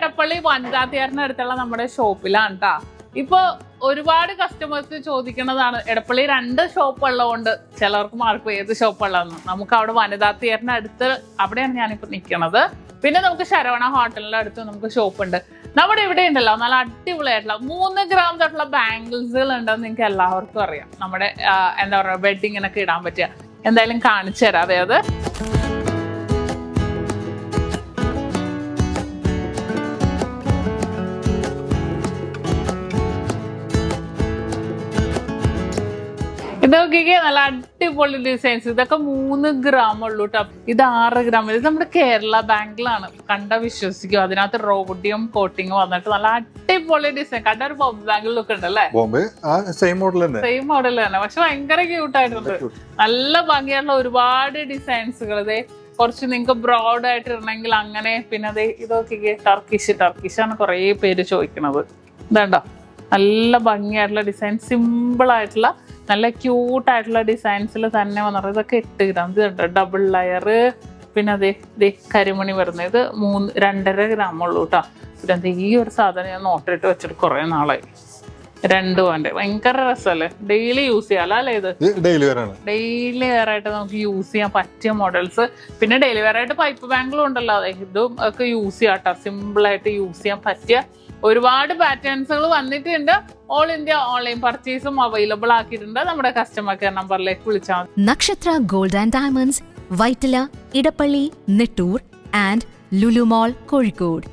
എടപ്പള്ളി വനിതാ തിയേറ്ററിന് അടുത്തുള്ള നമ്മുടെ ഷോപ്പിലാണ് കേട്ടാ. ഇപ്പൊ ഒരുപാട് കസ്റ്റമേഴ്സ് ചോദിക്കുന്നതാണ്, എടപ്പള്ളി 2 ഷോപ്പ് ഉള്ളതുകൊണ്ട് ചിലർക്ക് മാർക്കും ഏത് ഷോപ്പ് ഉള്ളതെന്ന്. നമുക്ക് അവിടെ വനിതാ തിയേറ്ററിന് അടുത്ത് അവിടെയാണ് ഞാനിപ്പോ നിൽക്കുന്നത്. പിന്നെ നമുക്ക് ശരവണ ഹോട്ടലിന്റെ അടുത്ത് നമുക്ക് ഷോപ്പ് ഉണ്ട്. നമ്മുടെ ഇവിടെ ഉണ്ടല്ലോ നല്ല അടിപൊളിയായിട്ടുള്ള 3 ഗ്രാം തൊട്ടുള്ള ബാംഗിൾസുകൾ ഉണ്ടെന്ന് നിങ്ങൾക്ക് എല്ലാവർക്കും അറിയാം. നമ്മുടെ എന്താ പറയുക വെഡിങ്ങിനൊക്കെ ഇടാൻ പറ്റുക. എന്തായാലും കാണിച്ചു തരാം. അതായത് ഇത് നോക്കിക്കേ, നല്ല അടിപൊളി ഡിസൈൻസ്. ഇതൊക്കെ 3 ഗ്രാം ഉള്ളൂ കേട്ടോ. ഇത് 6 ഗ്രാം. ഇത് നമ്മുടെ കേരള ബാങ്കിലാണ്. കണ്ട വിശ്വസിക്കും. അതിനകത്ത് റോഡിയം കോട്ടിങ് വന്നിട്ട് നല്ല അടിപൊളി ഡിസൈൻ. കണ്ട ഒരു ബോംബെ ബാങ്കിൽ ലുക്ക് ഉണ്ട് അല്ലേ? സെയിം മോഡൽ തന്നെ, പക്ഷെ ഭയങ്കര ക്യൂട്ടായിട്ടുണ്ട്. നല്ല ഭംഗിയായിട്ടുള്ള ഒരുപാട് ഡിസൈൻസുകൾ. ഇതേ കുറച്ച് നിങ്ങൾക്ക് ബ്രോഡ് ആയിട്ട് ഇടണമെങ്കിൽ അങ്ങനെ. പിന്നെ അതെ ഇതൊക്കെ ടർക്കിഷ് ആണ് കുറേ പേര് ചോദിക്കുന്നത്. ഇതുണ്ടോ നല്ല ഭംഗിയായിട്ടുള്ള ഡിസൈൻ, സിമ്പിൾ ആയിട്ടുള്ള നല്ല ക്യൂട്ടായിട്ടുള്ള ഡിസൈൻസിൽ തന്നെ വന്നിട്ട്. ഇതൊക്കെ 8 ഗ്രാം. ഇത് ഡബിൾ ലെയർ. പിന്നെ അതെ കരിമണി വരുന്നത്. ഇത് 2.5 ഗ്രാം ഉള്ളൂ കേട്ടോ. പിന്നെ ഈ ഒരു സാധനം ഞാൻ നോട്ടിട്ട് വെച്ചിട്ട് കുറെ നാളായി. 2 പോയിന്റ്. ഭയങ്കര രസമല്ലേ? ഡെയിലി യൂസ് ചെയ്യാലോ അല്ലേ? ഇത് ഡെയിലി വെയർ ആയിട്ട് നമുക്ക് യൂസ് ചെയ്യാൻ പറ്റിയ മോഡൽസ്. പിന്നെ ഡെയിലി വെയർ ആയിട്ട് പൈപ്പ് ബാങ്കിലും ഉണ്ടല്ലോ. അതെ ഇതും ഒക്കെ യൂസ് ചെയ്യാം കേട്ടോ. സിമ്പിൾ ആയിട്ട് യൂസ് ചെയ്യാൻ പറ്റിയ ഒരുപാട് പാറ്റേൺസുകൾ വന്നിട്ടുണ്ട്. ഓൾ ഇന്ത്യ ഓൺലൈൻ പർച്ചേസും അവൈലബിൾ ആക്കിയിട്ടുണ്ട്. നമ്മുടെ കസ്റ്റമർ കെയർ നമ്പറിലേക്ക് വിളിച്ചാൽ മതി. Nakshatra gold and diamonds, Vyttila, Edappally, Nettoor and Lulu mall, Kozhikode.